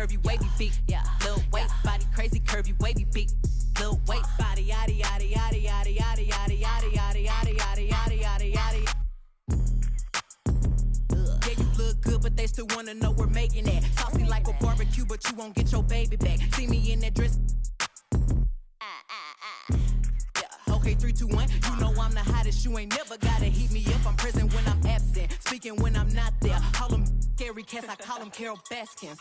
curvy, wavy feet. Yeah, little waist, body crazy, curvy, wavy feet. Little waist, body, yaddy, yaddy, yaddy, yaddy, yaddy, yaddy, yaddy, yaddy, yaddy, yaddy, yaddy, yaddy, yaddy. Yeah, you look good, but they still wanna know we're making it. Saucy like a barbecue, but you won't get your baby back. See me in that dress. Yeah, okay, 3, 2, 1. You know I'm the hottest. You ain't never gotta heat me up. I'm present when I'm absent, speaking when I'm not there. Call them scary cats, I call them Carol Baskins.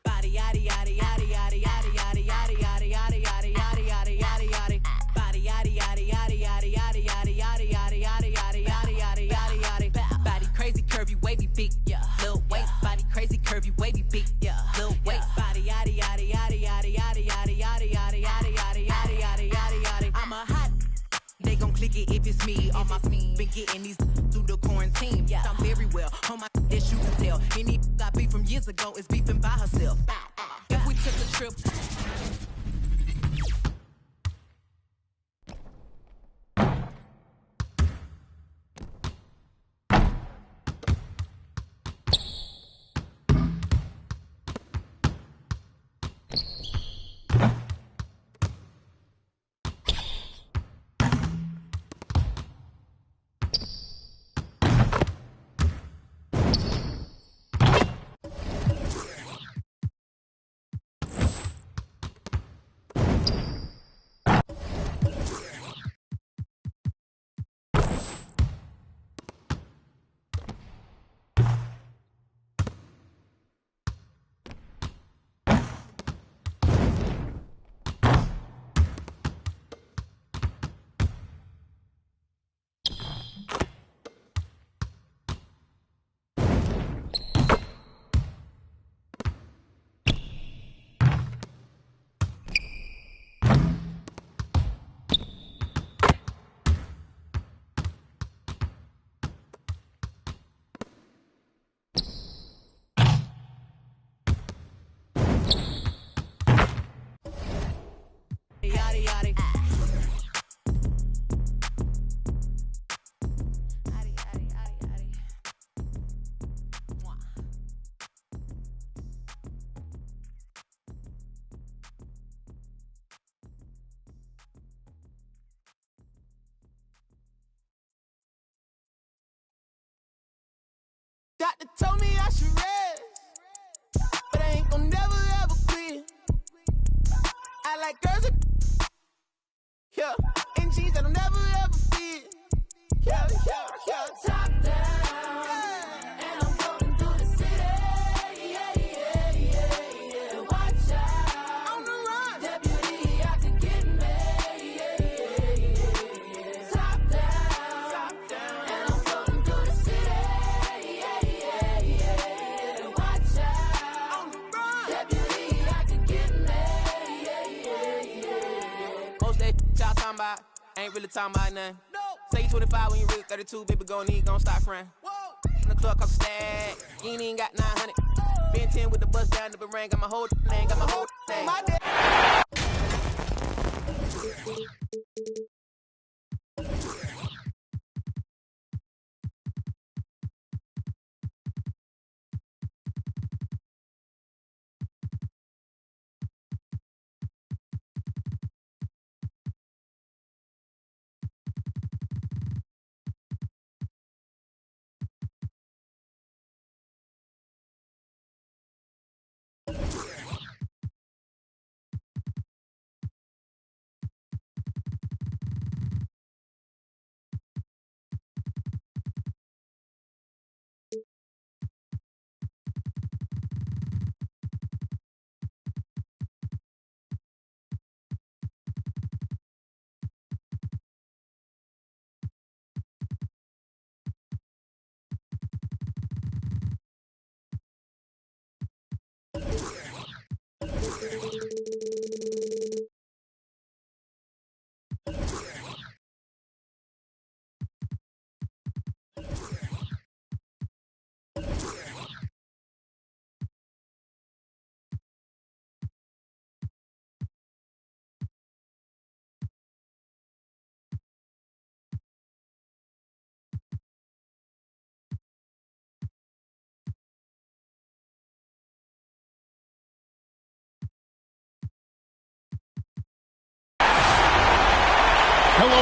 Body yaddy yaddy yaddy yaddy yaddy yaddy yaddy yaddy yaddy yaddy yaddy yaddy yaddy yaddy. Body yaddy yaddy yaddy yaddy yaddy yaddy yaddy yaddy yaddy yaddy yaddy yaddy yaddy yaddy. Body crazy, curvy, wavy beat. Yeah, little waist, body crazy, curvy, wavy beat. Yeah, little waist, body yaddy yaddy yaddy yaddy yaddy yaddy yaddy yaddy yaddy yaddy yaddy yaddy yaddy yaddy. I'm a hot. They gon' click it if it's me. All my been getting these through the quarantine. Yeah, I'm very well on my that you can tell. Any got beef from years ago is beefing by herself. If we took a trip. Yaddy yaddy. Yaddy yaddy yaddy yaddy. Mwah. Doctor told me I should rest, but I ain't gon' never ever quit. I like girls that yeah, in jeans that'll never ever fit. Yeah, yeah, yeah. Top down, yeah. And I'm rolling through the city. Yeah, yeah, yeah, yeah. Watch out, on the run. Deputy out to get me. Yeah, yeah, yeah, yeah. Top down, and I'm rolling through the city. Yeah, yeah, yeah, yeah. Watch out, on the run. Deputy out to get me. Yeah, yeah, yeah. Most that y'all talking about ain't really talking about nothing. No. Say you 25 when you really 32, baby, gon' stop frontin'. In the club cost a stack, you ain't even got 900. Been 10 with the bus down the ring, got my whole thing, got my whole thing. My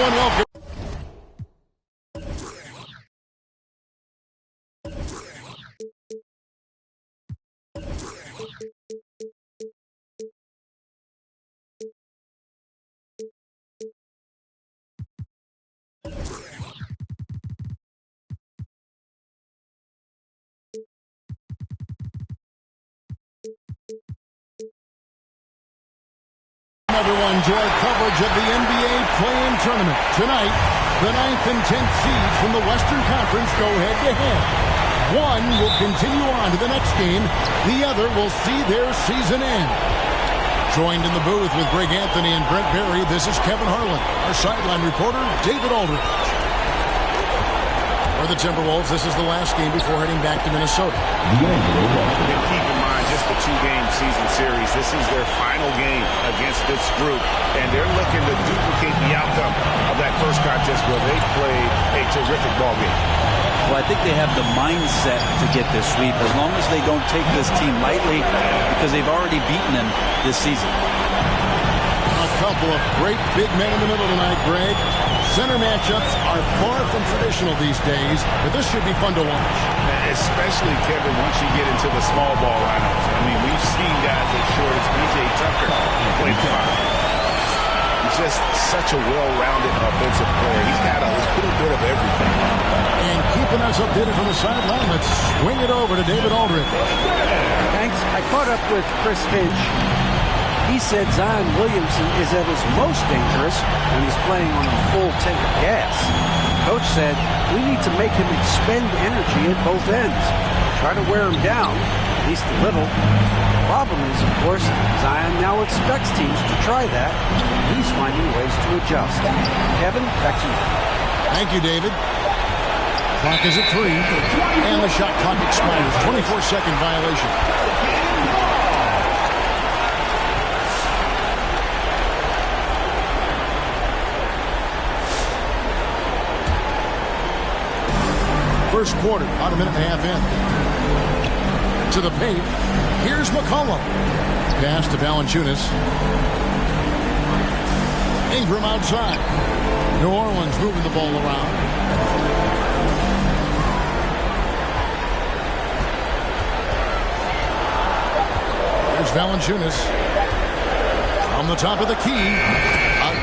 and welcome. Everyone, to our coverage of the NBA play-in tournament. Tonight, the 9th and 10th seeds from the Western Conference go head-to-head. One will continue on to the next game. The other will see their season end. Joined in the booth with Greg Anthony and Brent Barry, this is Kevin Harlan. Our sideline reporter, David Aldridge. For the Timberwolves, this is the last game before heading back to Minnesota. Keep in mind, just the two-game season series. This is their final game against this group, and they're looking to duplicate the outcome of that first contest where they played a terrific ball game. Well, I think they have the mindset to get this sweep as long as they don't take this team lightly because they've already beaten them this season. A couple of great big men in the middle tonight, Greg. Center matchups are far from traditional these days, but this should be fun to watch. Especially, Kevin, once you get into the small ball lineups. I mean, we've seen guys as short as P.J. Tucker play five. He's just such a well-rounded offensive player. He's got a little bit of everything. And keeping us updated from the sideline, let's swing it over to David Aldridge. Thanks. I caught up with Chris Finch. He said Zion Williamson is at his most dangerous when he's playing on a full tank of gas. Coach said, we need to make him expend energy at both ends. Try to wear him down, at least a little. The problem is, of course, Zion now expects teams to try that. He's finding ways to adjust. Kevin, back to you. Thank you, David. Clock is at 3, and the shot clock expires. 24-second violation. First quarter, about a minute and a half in. To the paint. Here's McCollum. Pass to Valanciunas. Ingram outside. New Orleans moving the ball around. There's Valanciunas. From the top of the key.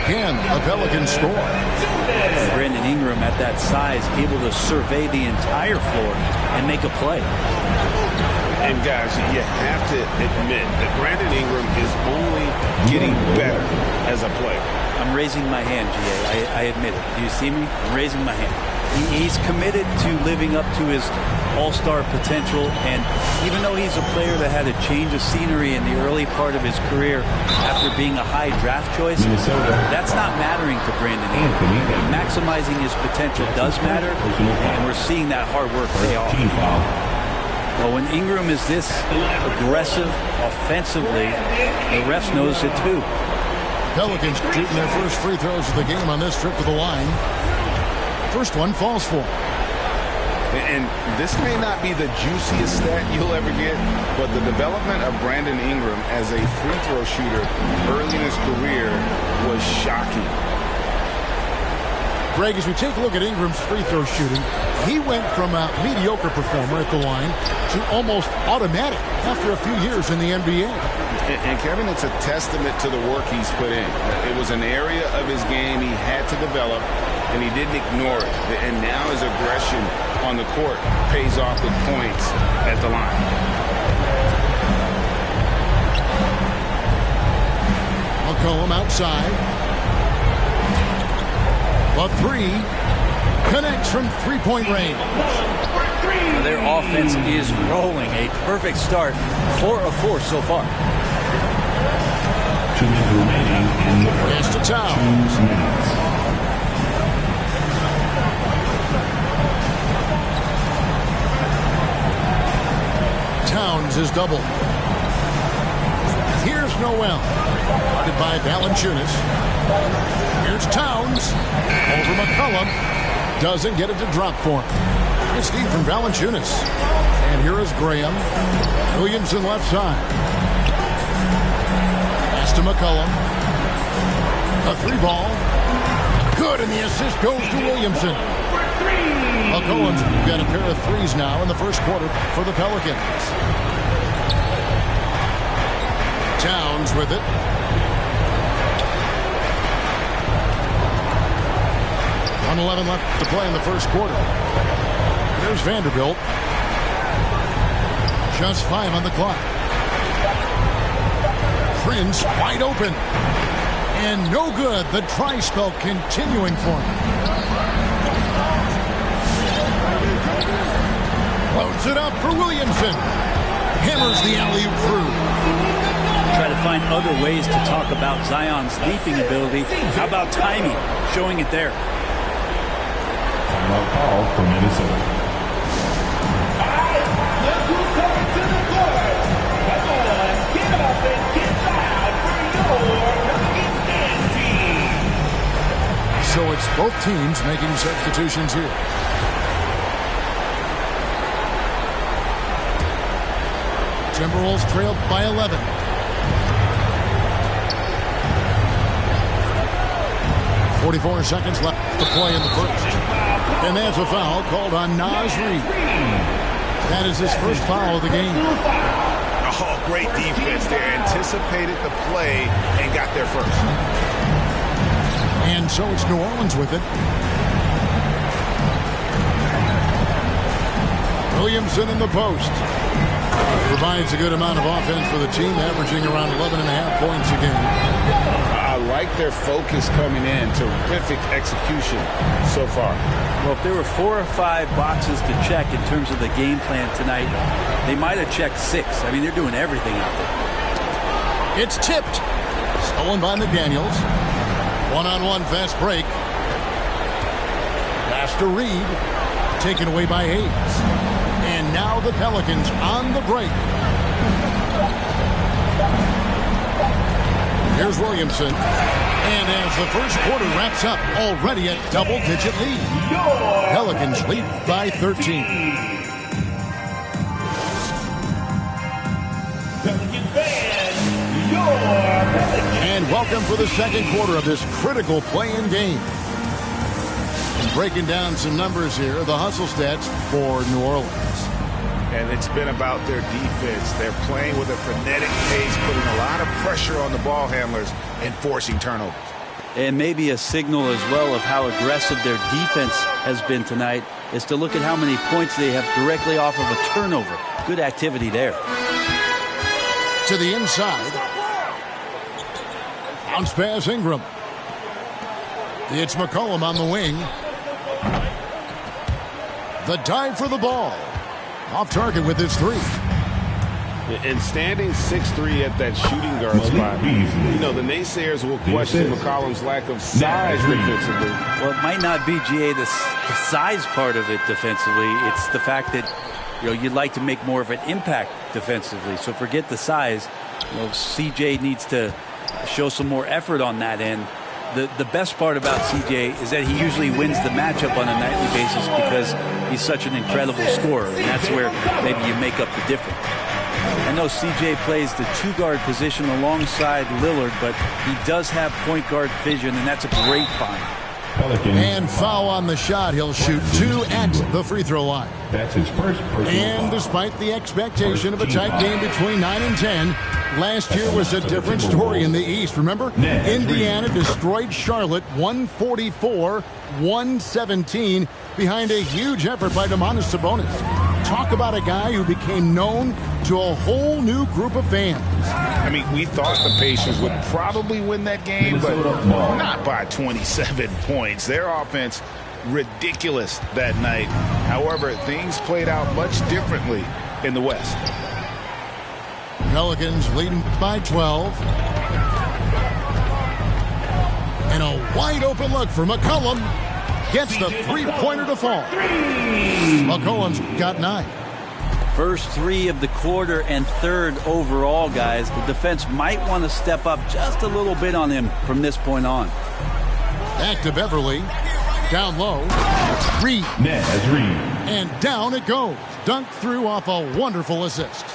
Again, the Pelicans score. Brandon Ingram at that size, able to survey the entire floor and make a play. And guys, you have to admit that Brandon Ingram is only getting better as a player. I'm raising my hand, G.A. I admit it. Do you see me? I'm raising my hand. He's committed to living up to his all-star potential, and even though he's a player that had a change of scenery in the early part of his career after being a high draft choice, that's not mattering to Brandon Ingram. Maximizing his potential does matter, and we're seeing that hard work pay off. Well, when Ingram is this aggressive offensively, the refs knows it too. Pelicans shooting their first free throws of the game on this trip to the line. First one falls for. And this may not be the juiciest stat you'll ever get, but the development of Brandon Ingram as a free throw shooter early in his career was shocking. Greg, as we take a look at Ingram's free throw shooting, he went from a mediocre performer at the line to almost automatic after a few years in the NBA. And Kevin, it's a testament to the work he's put in. It was an area of his game he had to develop, and he didn't ignore it. And now his aggression on the court pays off with points at the line. McCollum outside. A three connects from three-point range. Their offense is rolling. A perfect start. 4 of 4 so far. Pass to Towns. Towns is double. Here's Noel. Guarded by Valanciunas. Here's Towns. Over McCollum. Doesn't get it to drop for him. It's Steve from Valanciunas. And here is Graham. Williamson left side. Pass to McCollum. A three ball. Good, and the assist goes to Williamson. McCollum's got a pair of threes now in the first quarter for the Pelicans. Towns with it. .11 left to play in the first quarter. There's Vanderbilt. Just 5 on the clock. Prince wide open. And no good. The try spell continuing for him. Loads it up for Williamson. Hammers the alley-oop through. Try to find other ways to talk about Zion's leaping ability. How about timing? Showing it there. Timeout call for Minnesota. So it's both teams making substitutions here. Timberwolves trailed by 11. .44 seconds left to play in the first. And there's a foul called on Naz Reid. That is his first foul of the game. Oh, great defense there. Anticipated the play and got there first. And so it's New Orleans with it. Williamson in the post. Provides a good amount of offense for the team, averaging around 11.5 points a game. I like their focus coming in. Terrific execution so far. Well, if there were 4 or 5 boxes to check in terms of the game plan tonight, they might have checked 6. I mean, they're doing everything out there. It's tipped. Stolen by McDaniels. One-on-one fast break. Pass to Reed. Taken away by Hayes. And now the Pelicans on the break. Here's Williamson. And as the first quarter wraps up, already a double-digit lead. Pelicans lead by 13. And welcome for the second quarter of this critical play-in game. And breaking down some numbers here, the hustle stats for New Orleans. And it's been about their defense. They're playing with a frenetic pace, putting a lot of pressure on the ball handlers and forcing turnovers. And maybe a signal as well of how aggressive their defense has been tonight is to look at how many points they have directly off of a turnover. Good activity there. To the inside. Bounce pass Ingram. It's McCollum on the wing. The dive for the ball. Off target with his 3. And standing 6'3" at that shooting guard spot, you know, the naysayers will question McCollum's lack of size defensively. Well, it might not be, GA, the size part of it defensively. It's the fact that, you know, you'd like to make more of an impact defensively. So forget the size. You know, CJ needs to show some more effort on that end. The best part about CJ is that he usually wins the matchup on a nightly basis because he's such an incredible scorer, and that's where maybe you make up the difference. I know CJ plays the 2-guard position alongside Lillard, but he does have point guard vision, and that's a great find. And foul on the shot. He'll shoot 2 at the free throw line. That's his first personal And foul. despite the expectation of a tight game between 9 and 10, last year was a different story in the East. Remember, Indiana destroyed Charlotte 144-117 behind a huge effort by Domantas Sabonis. Talk about a guy who became known to a whole new group of fans. I mean, we thought the Pacers would probably win that game, but not by 27 points. Their offense, ridiculous that night. However, things played out much differently in the West. Pelicans leading by 12. And a wide open look for McCollum. Gets the 3-pointer to fall. McCollum's got 9. First 3 of the quarter and 3rd overall, guys. The defense might want to step up just a little bit on him from this point on. Back to Beverly. Down low. Reed. Naz Reid. And down it goes. Dunked through off a wonderful assist.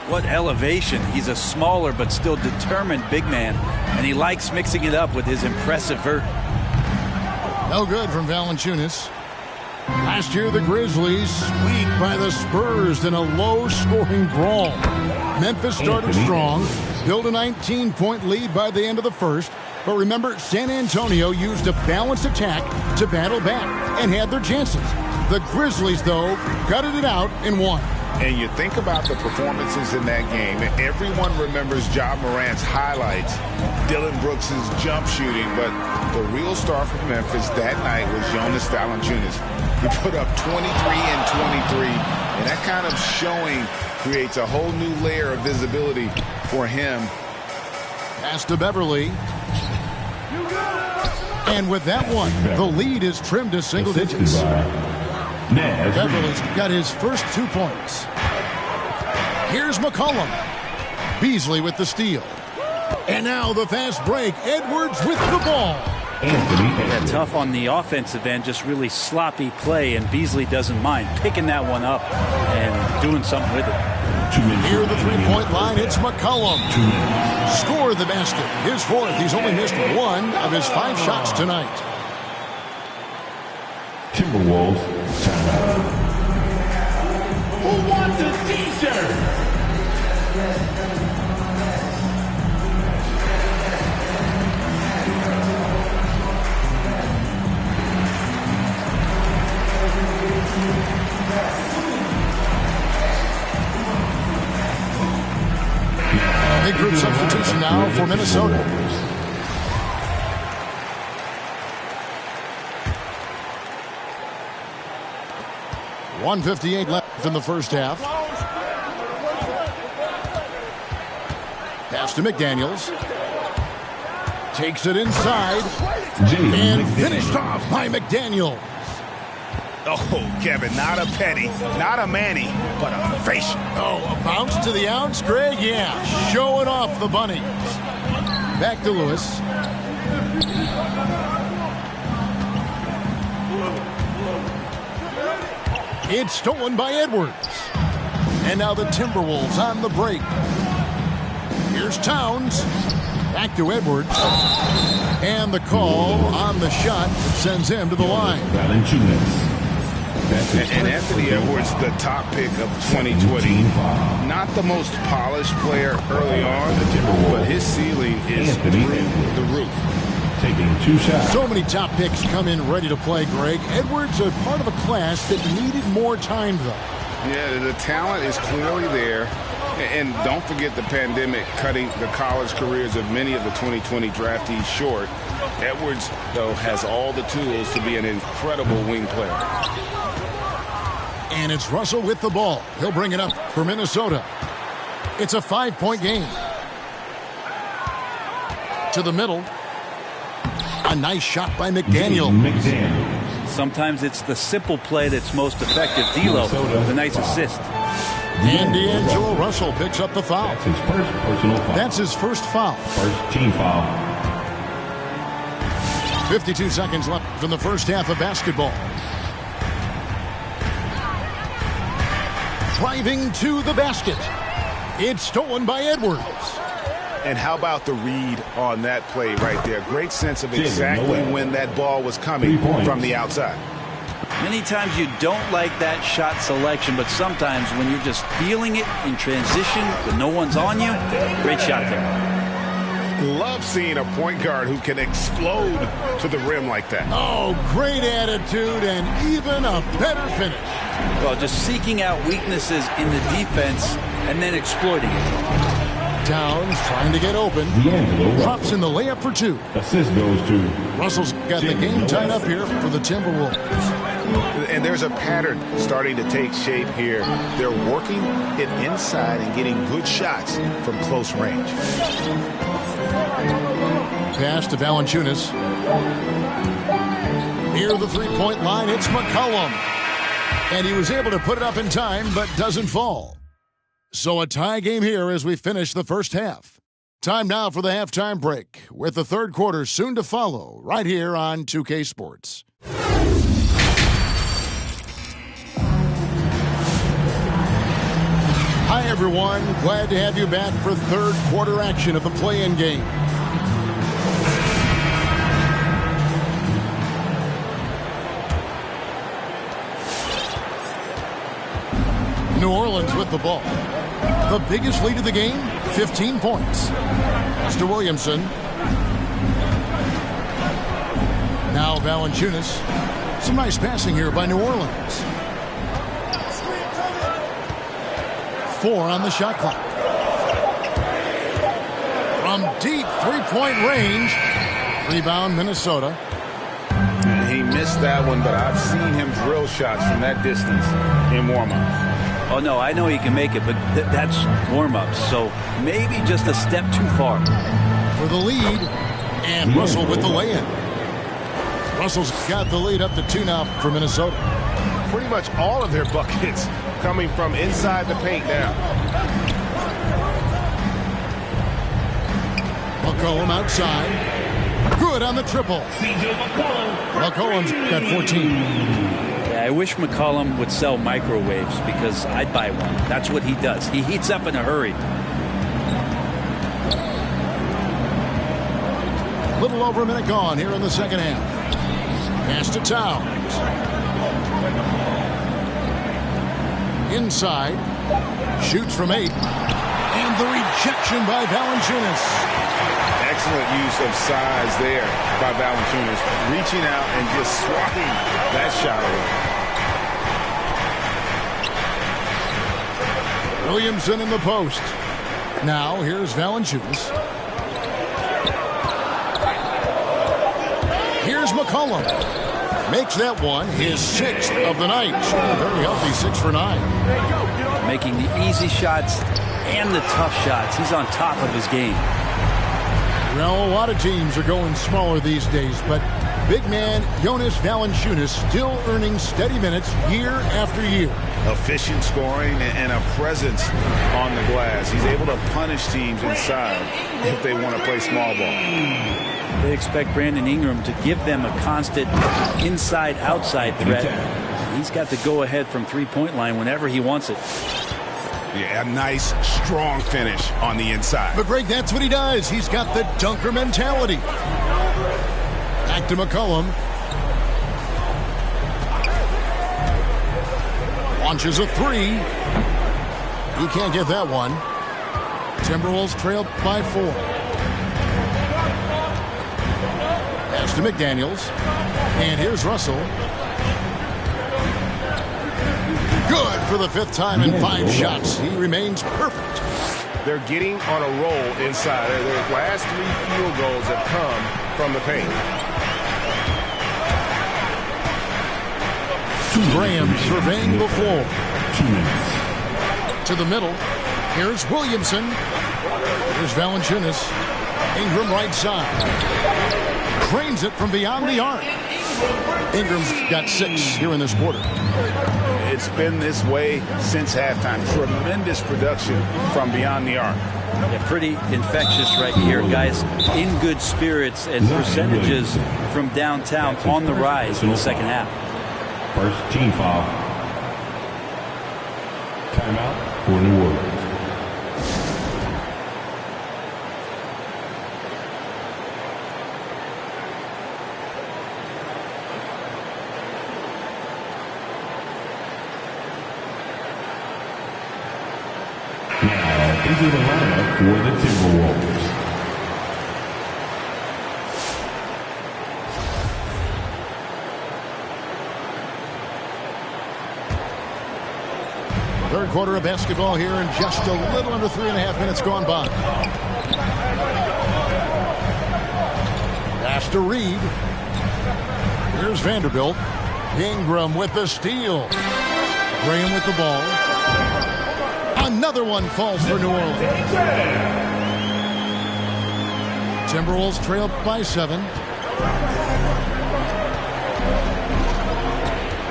What elevation. He's a smaller but still determined big man, and he likes mixing it up with his impressive vert. No good from Valanciunas. Last year, the Grizzlies squeaked by the Spurs in a low-scoring brawl. Memphis started strong, built a 19-point lead by the end of the first. But remember, San Antonio used a balanced attack to battle back and had their chances. The Grizzlies, though, gutted it out and won. And you think about the performances in that game, and everyone remembers Ja Morant's highlights, Dylan Brooks' jump shooting, but the real star for Memphis that night was Jonas Valanciunas. He put up 23 and 23, and that kind of showing creates a whole new layer of visibility for him. Pass to Beverly. And with that one, the lead is trimmed to single digits. Beverly's got his first 2 points. Here's McCollum. Beasley with the steal. And now the fast break. Edwards with the ball. Yeah, tough on the offensive end, just really sloppy play, and Beasley doesn't mind picking that one up and doing something with it. Near the three-point line, it's McCollum. Score the basket. His fourth. He's only missed 1 of his 5 shots tonight. Timberwolves timeout. Who wants a t-shirt? Big group substitution now for Minnesota. .158 left in the first half. Pass to McDaniels. Takes it inside. And finished off by McDaniels. Oh, Kevin, not a penny, not a Manny, but a face. Oh, a bounce to the outs, Greg? Yeah, showing off the bunnies. Back to Lewis. It's stolen by Edwards. And now the Timberwolves on the break. Here's Towns. Back to Edwards. And the call on the shot sends him to the line. And Anthony Edwards, the top pick of 2020. Not the most polished player early on, but his ceiling is through the roof. Taking 2 shots. So many top picks come in ready to play, Greg. Edwards are part of a class that needed more time, though. Yeah, the talent is clearly there. And don't forget the pandemic cutting the college careers of many of the 2020 draftees short. Edwards, though, has all the tools to be an incredible wing player. And it's Russell with the ball. He'll bring it up for Minnesota. It's a 5-point game. To the middle. A nice shot by McDaniel. Sometimes it's the simple play that's most effective. D'Lo with a nice assist. And D'Angelo Russell picks up the foul. That's his first personal foul. That's his first foul. First team foul. 52 seconds left in the first half of basketball. Driving to the basket. It's stolen by Edwards. And how about the read on that play right there? Great sense of exactly when that ball was coming from the outside. Many times you don't like that shot selection, but sometimes when you're just feeling it in transition when no one's on you, great shot there. Love seeing a point guard who can explode to the rim like that. Oh, great attitude and even a better finish. Well, just seeking out weaknesses in the defense and then exploiting it. Towns trying to get open. Drops in the layup for 2. Assist goes to Russell's got the game tied up here for the Timberwolves. And there's a pattern starting to take shape here. They're working it inside and getting good shots from close range. Pass to Valanciunas. Near the three-point line, it's McCollum. And he was able to put it up in time, but doesn't fall. So a tie game here as we finish the first half. Time now for the halftime break, with the third quarter soon to follow, right here on 2K Sports. Hi, everyone. Glad to have you back for third quarter action of the play-in game. New Orleans with the ball. The biggest lead of the game, 15 points. Mr. Williamson. Now Valanciunas. Some nice passing here by New Orleans. 4 on the shot clock. From deep three-point range. Rebound, Minnesota. And he missed that one, but I've seen him drill shots from that distance in warm-ups. Oh, no, I know he can make it, but that's warm-ups, so maybe just a step too far. For the lead, and Russell with the lay-in. Russell's got the lead up to 2 now for Minnesota. Pretty much all of their buckets coming from inside the paint now. McCollum outside. Good on the triple. McCollum's got 14. Yeah, I wish McCollum would sell microwaves because I'd buy one. That's what he does. He heats up in a hurry. Little over a minute gone here in the second half. Pass to Towns. Inside. Shoots from 8. And the rejection by Valanciunas. Excellent use of size there by Valanciunas. Reaching out and just swatting that shot away. Williamson in the post. Now here's Valanciunas. Here's McCollum. Makes that one his 6th of the night. Very healthy, 6 for 9. Making the easy shots and the tough shots. He's on top of his game. Well, a lot of teams are going smaller these days, but big man Jonas Valanciunas still earning steady minutes year after year. Efficient scoring and a presence on the glass. He's able to punish teams inside if they want to play small ball. They expect Brandon Ingram to give them a constant inside-outside threat. He's got the go-ahead from three-point line whenever he wants it. Yeah, a nice, strong finish on the inside. But, Greg, that's what he does. He's got the dunker mentality. Back to McCollum. Launches a 3. He can't get that one. Timberwolves trail by 4. Pass to McDaniels. And here's Russell. Good for the 5th time in 5 shots. He remains perfect. They're getting on a roll inside. Their last 3 field goals have come from the paint. Graham surveying the floor. To the middle. Here's Williamson. Here's Valanciunas. Ingram right side. Cranes it from beyond the arc. Ingram's got 6 here in this quarter. It's been this way since halftime. Tremendous production from beyond the arc. Yeah, pretty infectious right here, guys. In good spirits and percentages from downtown on the rise in the second half. First team foul. Timeout for New Orleans. Into the lineup for the Timberwolves. Third quarter of basketball here, and just a little under 3.5 minutes gone by. Pass to Reed. Here's Vanderbilt. Ingram with the steal. Graham with the ball. Another one falls for New Orleans. Timberwolves trail by 7.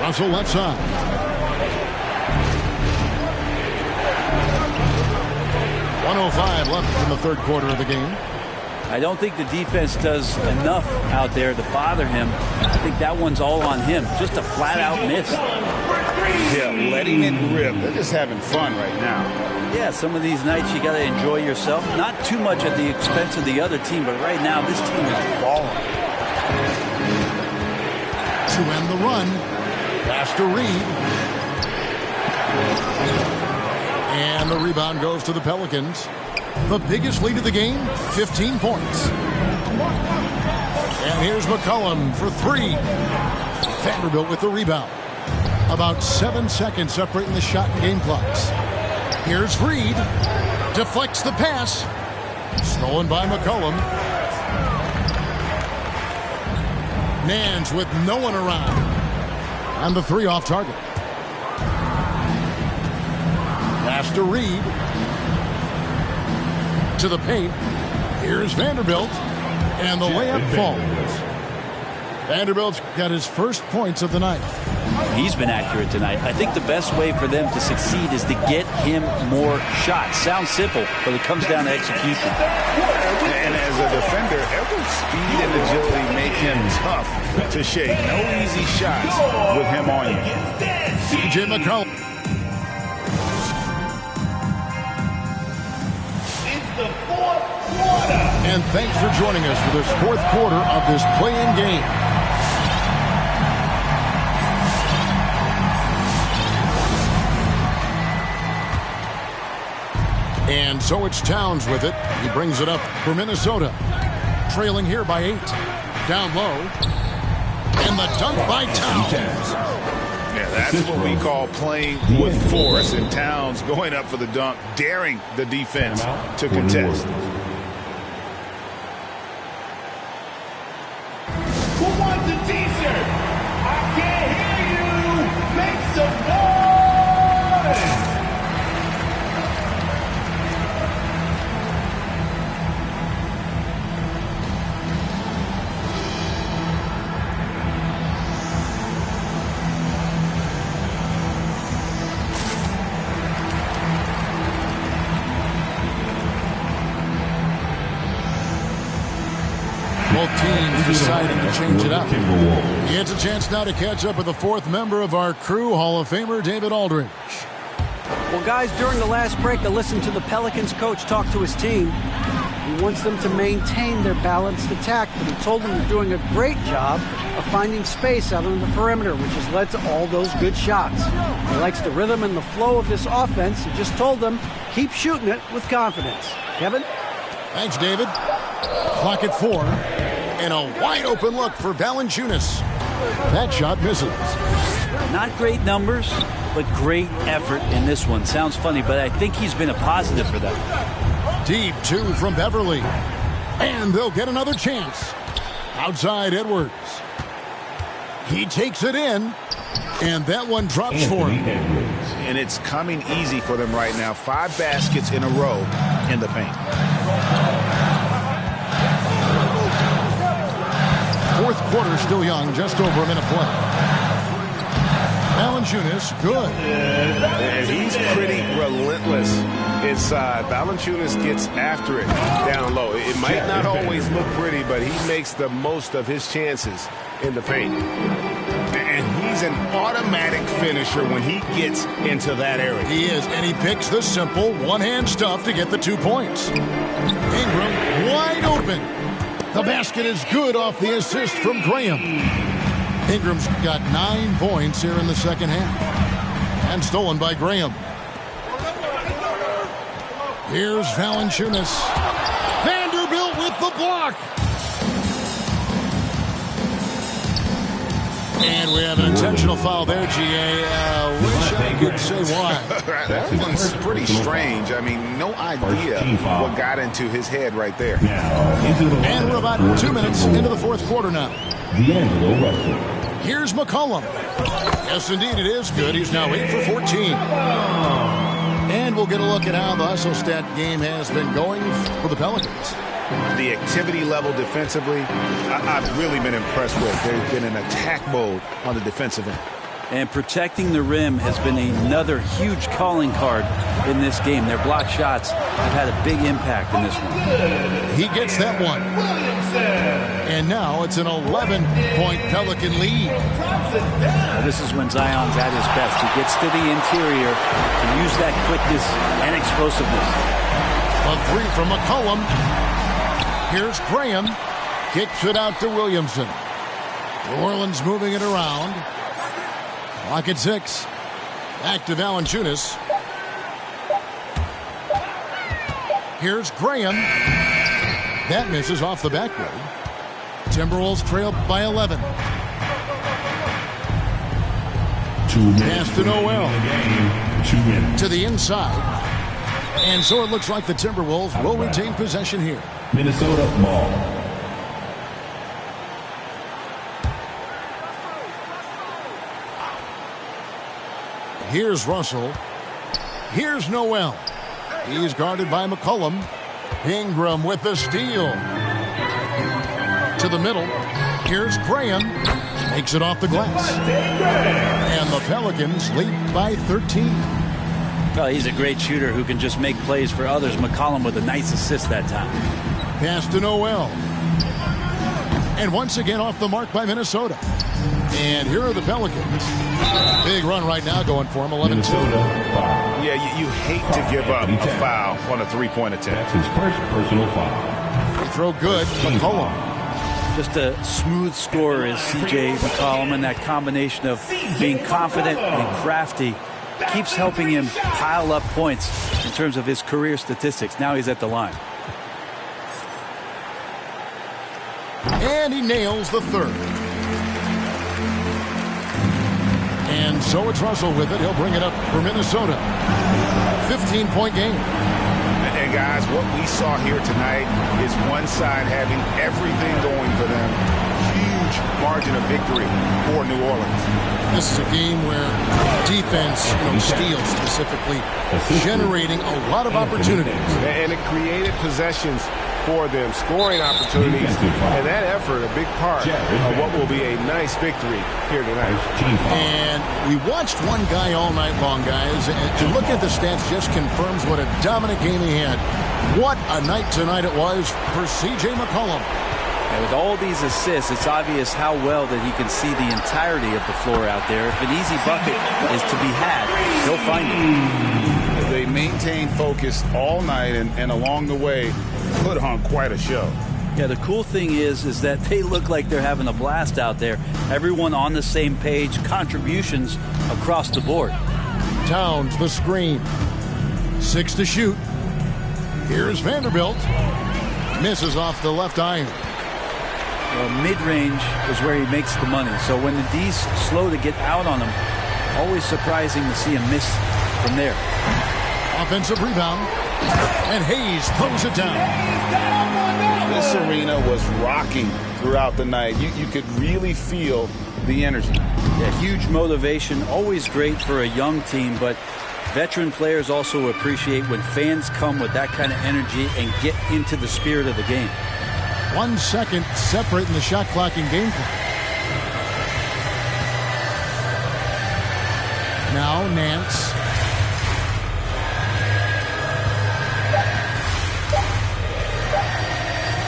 Russell left side. .105 left in the third quarter of the game. I don't think the defense does enough out there to bother him. I think that one's all on him. Just a flat-out miss. Yeah, letting it rip. They're just having fun right now. Yeah, some of these nights you got to enjoy yourself. Not too much at the expense of the other team, but right now this team is balling. To end the run, pass to Reed. And the rebound goes to the Pelicans. The biggest lead of the game, 15 points. And here's McCollum for three. Vanderbilt with the rebound. About 7 seconds separating the shot and game clocks. Here's Reed. Deflects the pass. Stolen by McCollum. Nance with no one around. And the three off target. Pass to Reed. To the paint. Here's Vanderbilt. And the layup falls. Vanderbilt's got his first points of the night. He's been accurate tonight. I think the best way for them to succeed is to get him more shots. Sounds simple, but it comes down to execution. And as a defender, Edwards' speed and agility make him tough to shake. No easy shots with him on you. C.J. McCollum. And thanks for joining us for this fourth quarter of this play-in game. And so it's Towns with it. He brings it up for Minnesota. Trailing here by 8. Down low. And the dunk by Towns. Yeah, that's what we call playing with force. And Towns going up for the dunk, daring the defense to contest. Who wants a t-shirt? I can't hear you. Make some noise. Both teams deciding to change it up. He gets a chance now to catch up with the fourth member of our crew, Hall of Famer David Aldridge. Well, guys, during the last break, I listened to the Pelicans coach talk to his team. He wants them to maintain their balanced attack, but he told them they're doing a great job of finding space out on the perimeter, which has led to all those good shots. He likes the rhythm and the flow of this offense. He just told them, keep shooting it with confidence. Kevin? Thanks, David. Clock at 4. And a wide open look for Valanciunas. That shot misses. Not great numbers, but great effort in this one. Sounds funny, but I think he's been a positive for them. Deep 2 from Beverly. And they'll get another chance. Outside Edwards. He takes it in. And that one drops for him. And it's coming easy for them right now. 5 baskets in a row in the paint. Fourth quarter still young, just over a minute play. Valanciunas, good. And he's pretty relentless inside. Valanciunas gets after it down low. It might not always look pretty, but he makes the most of his chances in the paint. And he's an automatic finisher when he gets into that area. He is, and he picks the simple one-hand stuff to get the 2 points. Ingram wide open. The basket is good off the assist from Graham. Ingram's got 9 points here in the second half. And stolen by Graham. Here's Valanciunas. Vanderbilt with the block. And we have an intentional foul there, G.A. Wish I could say why. That one's pretty strange. I mean, no idea what got into his head right there. And we're about 2 minutes into the fourth quarter now. Here's McCollum. Yes, indeed, it is good. He's now 8 for 14. And we'll get a look at how the hustle stat game has been going for the Pelicans. The activity level defensively, I've really been impressed with. There's been an attack mode on the defensive end. And protecting the rim has been another huge calling card in this game. Their block shots have had a big impact in this one. He gets that one. And now it's an 11-point Pelican lead. This is when Zion's at his best. He gets to the interior to use that quickness and explosiveness. A 3 from McCollum. Here's Graham. Kicks it out to Williamson. New Orleans moving it around. Clock at 6. Back to Valanciunas. Here's Graham. That misses off the backboard. Timberwolves trail by 11. Pass to Noel. To the inside. And so it looks like the Timberwolves will retain possession here. Minnesota ball. Here's Russell. Here's Noel. He's guarded by McCollum. Ingram with the steal. To the middle. Here's Graham. Makes it off the glass. And the Pelicans lead by 13. Well, he's a great shooter who can just make plays for others. McCollum with a nice assist that time. Pass to Noel. And once again off the mark by Minnesota. And here are the Pelicans. Big run right now going for them, 11-2. Yeah, you hate to give up a foul on a three-point attempt. That's his first personal foul. They throw good. McCollum. Just a smooth scorer is C.J. McCollum, and that combination of being confident and crafty keeps helping him pile up points in terms of his career statistics. Now he's at the line. And he nails the third. And so it's Russell with it. He'll bring it up for Minnesota. 15-point game. And guys, what we saw here tonight is one side having everything going for them. Huge margin of victory for New Orleans. This is a game where defense, steals specifically, generating a lot of opportunities. And it created possessions for them, scoring opportunities, and that effort a big part of what will be a nice victory here tonight. And we watched one guy all night long, guys, and to look at the stats just confirms what a dominant game he had. What a night tonight it was for C.J. McCollum. And with all these assists, it's obvious how well that he can see the entirety of the floor out there. If an easy bucket is to be had, he'll find it. They maintained focus all night and along the way put on quite a show. Yeah, the cool thing is that they look like they're having a blast out there. Everyone on the same page, contributions across the board. Towns the screen. 6 to shoot. Here's Vanderbilt. Misses off the left iron. Well, mid-range is where he makes the money. So when the D's slow to get out on him, always surprising to see him miss from there. Offensive rebound. And Hayes throws it down. This arena was rocking throughout the night. You could really feel the energy. Yeah, huge motivation. Always great for a young team, but veteran players also appreciate when fans come with that kind of energy and get into the spirit of the game. 1 second separating the shot clock and game clock. Now Nance.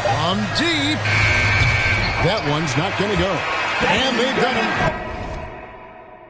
From deep. That one's not going to go. And they've done it.